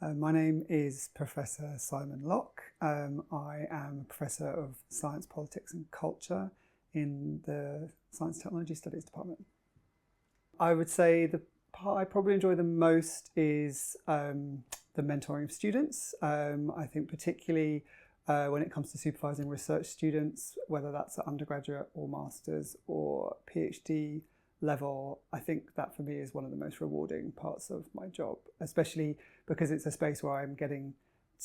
My name is Professor Simon Lock. I am a Professor of Science, Politics and Culture in the Science Technology Studies Department. I would say the part I probably enjoy the most is the mentoring of students. I think particularly when it comes to supervising research students, whether that's at undergraduate or master's or PhD level, I think that for me is one of the most rewarding parts of my job, especially because it's a space where I'm getting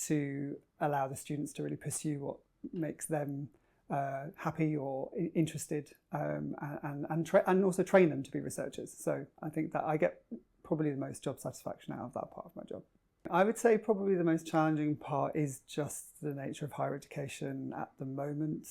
to allow the students to really pursue what makes them happy or interested, and also train them to be researchers. So I think that I get probably the most job satisfaction out of that part of my job. I would say probably the most challenging part is just the nature of higher education at the moment.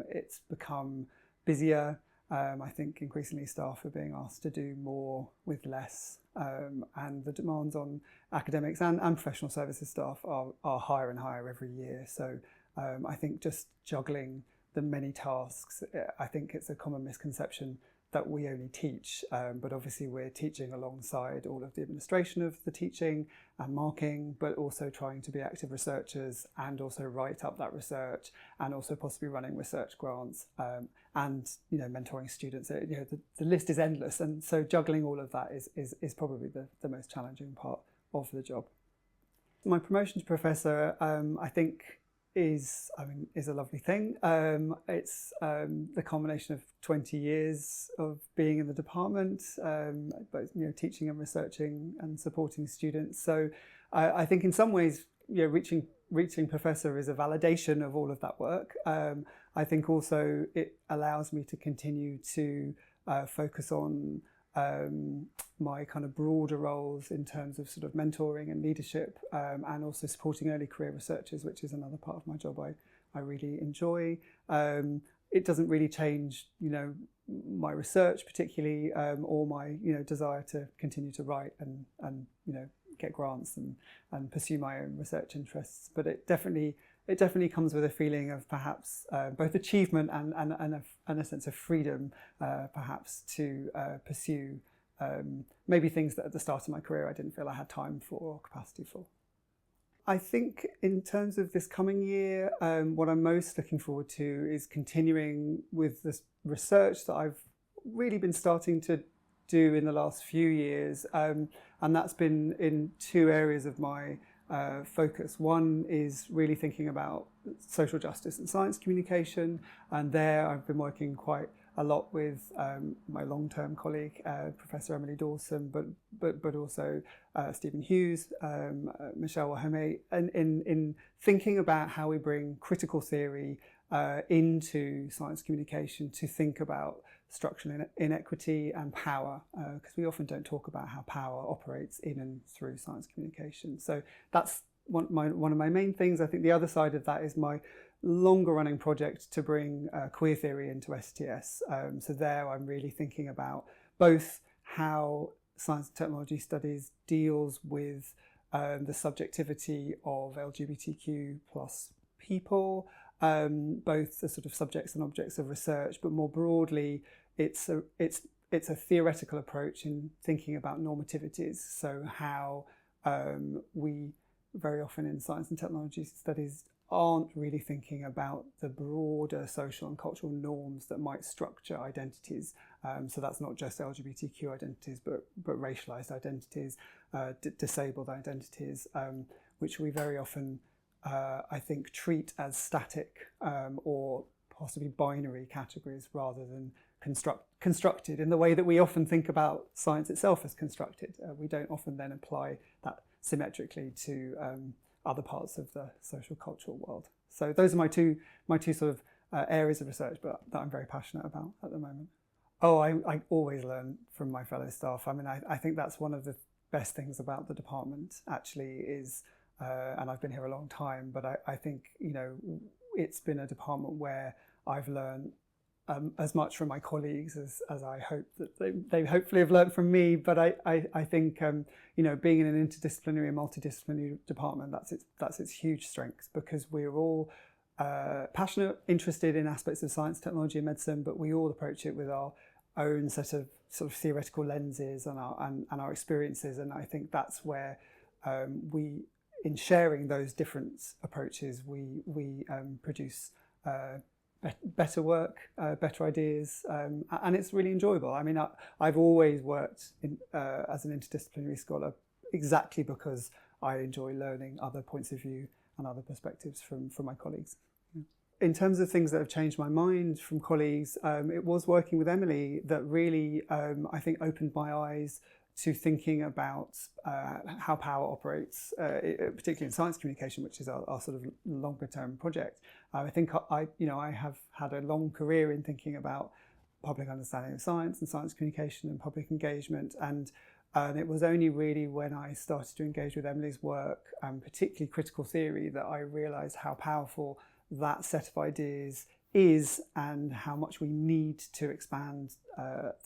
It's become busier. I think increasingly staff are being asked to do more with less, and the demands on academics and professional services staff are higher and higher every year. So I think just juggling the many tasks, I think it's a common misconception that we only teach, but obviously we're teaching alongside all of the administration of the teaching and marking, but also trying to be active researchers and also write up that research and also possibly running research grants, and mentoring students. The list is endless, and so juggling all of that is probably the most challenging part of the job. My promotion to professor, I think, is a lovely thing. It's the combination of 20 years of being in the department, both teaching and researching and supporting students. So I think in some ways, reaching professor is a validation of all of that work. I think also it allows me to continue to focus on my kind of broader roles in terms of sort of mentoring and leadership, and also supporting early career researchers, which is another part of my job I really enjoy. It doesn't really change, my research particularly, or my, desire to continue to write and get grants and pursue my own research interests. But it definitely comes with a feeling of perhaps both achievement and a sense of freedom, perhaps to pursue maybe things that at the start of my career I didn't feel I had time for or capacity for. I think in terms of this coming year, what I'm most looking forward to is continuing with this research that I've really been starting to do in the last few years, and that's been in two areas of my focus. One is really thinking about social justice and science communication, and there I've been working quite a lot with my long-term colleague, Professor Emily Dawson, but also Stephen Hughes, Michelle Wahome, in thinking about how we bring critical theory into science communication to think about structural inequity and power, because we often don't talk about how power operates in and through science communication. So that's one of my main things. I think the other side of that is my longer running project to bring queer theory into STS. So there I'm really thinking about both how science and technology studies deals with the subjectivity of LGBTQ plus people, both the sort of subjects and objects of research, but more broadly, it's a theoretical approach in thinking about normativities. So how we very often in science and technology studies aren't really thinking about the broader social and cultural norms that might structure identities. So that's not just LGBTQ identities, but racialised identities, disabled identities, which we very often I think treat as static or possibly binary categories rather than constructed in the way that we often think about science itself as constructed. We don't often then apply that symmetrically to other parts of the social cultural world. So those are my two sort of areas of research, but that I'm very passionate about at the moment. Oh, I always learn from my fellow staff. I think that's one of the best things about the department actually is, and I've been here a long time, but I think, it's been a department where I've learned as much from my colleagues as I hope that they hopefully have learned from me. But I think being in an interdisciplinary and multidisciplinary department, that's its huge strength, because we're all passionate, interested in aspects of science, technology and medicine, but we all approach it with our own set of sort of theoretical lenses and our experiences, and I think that's where in sharing those different approaches, we produce better work, better ideas, and it's really enjoyable. I mean, I've always worked as an interdisciplinary scholar exactly because I enjoy learning other points of view and other perspectives from my colleagues. In terms of things that have changed my mind from colleagues, it was working with Emily that really, I think, opened my eyes to thinking about how power operates, particularly in science communication, which is our sort of longer term project. I think I have had a long career in thinking about public understanding of science and science communication and public engagement, and it was only really when I started to engage with Emily's work, particularly critical theory, that I realised how powerful that set of ideas is and how much we need to expand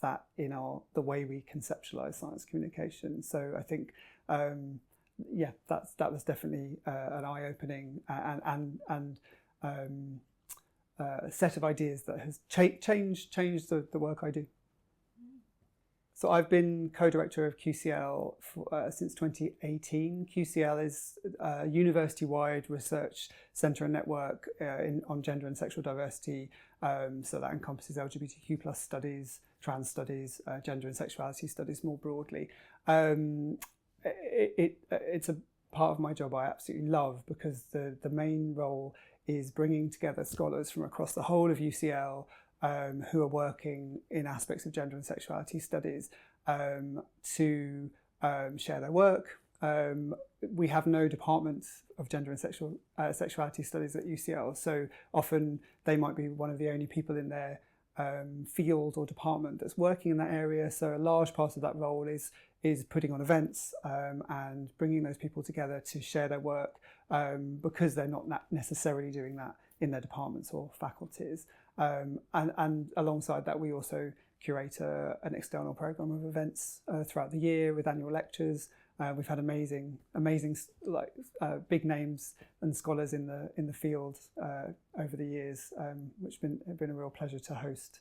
that in the way we conceptualise science communication. So I think, that was definitely an eye-opening and a set of ideas that has changed the work I do. So I've been co-director of QCL since 2018. QCL is a university-wide research centre and network on gender and sexual diversity. So that encompasses LGBTQ plus studies, trans studies, gender and sexuality studies more broadly. It's a part of my job I absolutely love, because the main role is bringing together scholars from across the whole of UCL who are working in aspects of gender and sexuality studies to share their work. We have no department of gender and sexuality studies at UCL, so often they might be one of the only people in their field or department that's working in that area. So a large part of that role is putting on events and bringing those people together to share their work, because they're not necessarily doing that in their departments or faculties. And alongside that, we also curate an external programme of events throughout the year with annual lectures. We've had amazing big names and scholars in the field over the years, which have been a real pleasure to host.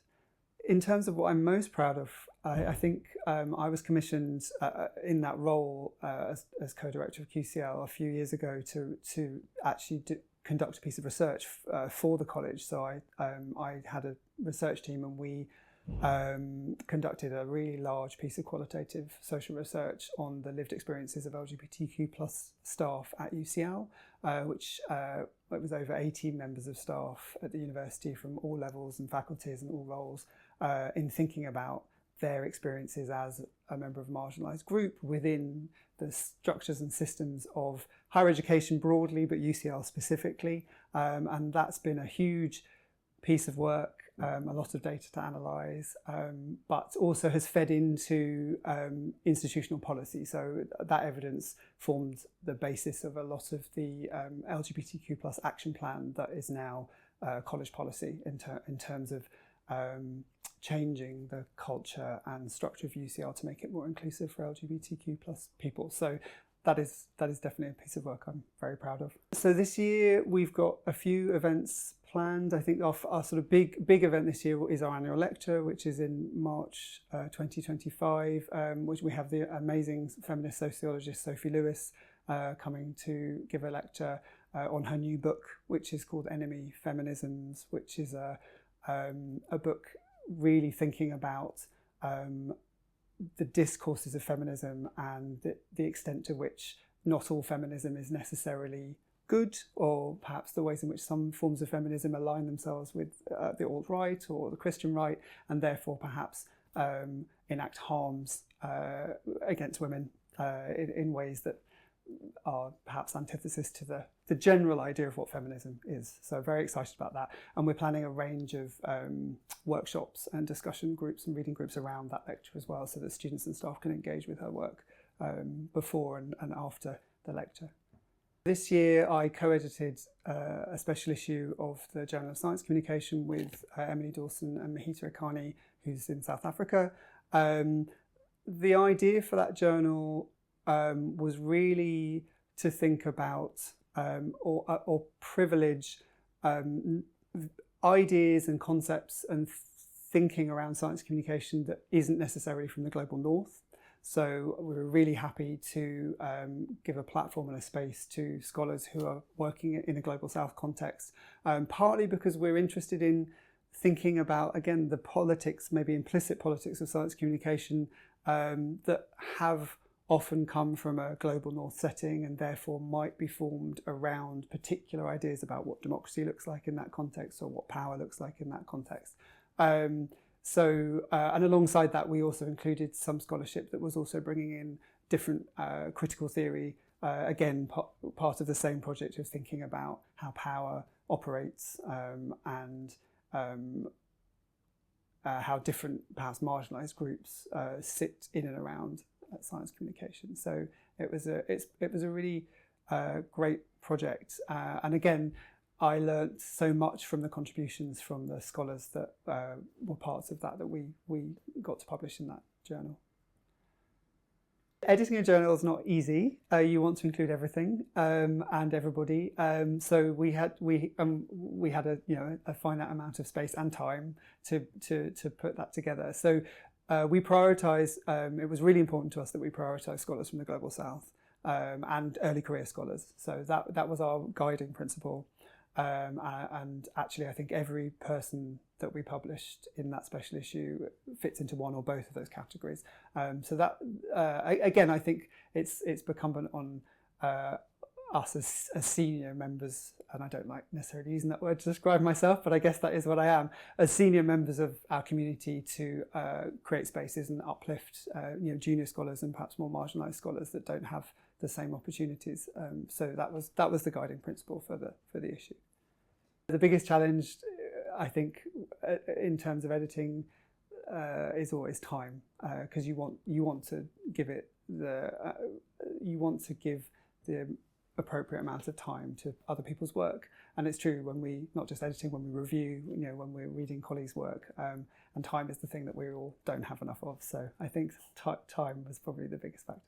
In terms of what I'm most proud of, I think I was commissioned in that role as co-director of QCL a few years ago to actually conduct a piece of research for the college. So I had a research team, and we conducted a really large piece of qualitative social research on the lived experiences of LGBTQ plus staff at UCL, which it was over 18 members of staff at the university from all levels and faculties and all roles, in thinking about their experiences as a member of a marginalised group within the structures and systems of higher education broadly, but UCL specifically. And that's been a huge piece of work, a lot of data to analyse, but also has fed into institutional policy. So that evidence formed the basis of a lot of the LGBTQ plus action plan that is now college policy in terms of changing the culture and structure of UCL to make it more inclusive for LGBTQ plus people. So that is definitely a piece of work I'm very proud of. So this year we've got a few events planned. I think our sort of big event this year is our annual lecture, which is in March 2025, which we have the amazing feminist sociologist Sophie Lewis coming to give a lecture on her new book, which is called Enemy Feminisms, which is a book really thinking about the discourses of feminism and the extent to which not all feminism is necessarily good, or perhaps the ways in which some forms of feminism align themselves with the alt-right or the Christian right, and therefore perhaps enact harms against women in ways that are perhaps antithesis to the general idea of what feminism is. So very excited about that. And we're planning a range of workshops and discussion groups and reading groups around that lecture as well, so that students and staff can engage with her work before and after the lecture. This year I co-edited a special issue of the Journal of Science Communication with Emily Dawson and Mahita Akani, who's in South Africa. The idea for that journal was really to think about or privilege ideas and concepts and thinking around science communication that isn't necessarily from the global north. So we were really happy to give a platform and a space to scholars who are working in a Global South context, partly because we're interested in thinking about, again, the politics, maybe implicit politics of science communication that have often come from a global north setting and therefore might be formed around particular ideas about what democracy looks like in that context or what power looks like in that context. And alongside that, we also included some scholarship that was also bringing in different critical theory, again, part of the same project of thinking about how power operates and how different, perhaps marginalised groups sit in and around science communication. So it was a really great project, and again, I learnt so much from the contributions from the scholars that were parts of that we got to publish in that journal. Editing a journal is not easy. You want to include everything and everybody. So we had a finite amount of space and time to put that together. So we prioritised. It was really important to us that we prioritised scholars from the Global South and early career scholars. So that was our guiding principle. And actually, I think every person that we published in that special issue fits into one or both of those categories. So that, again, I think it's incumbent on us as senior members, and I don't like necessarily using that word to describe myself, but I guess that is what I am, as senior members of our community to create spaces and uplift junior scholars and perhaps more marginalised scholars that don't have the same opportunities. So that was the guiding principle for the issue. The biggest challenge, I think, in terms of editing, is always time, because you want to give the appropriate amount of time to other people's work. And it's true when not just editing, when we review, when we're reading colleagues' work, and time is the thing that we all don't have enough of. So I think time was probably the biggest factor.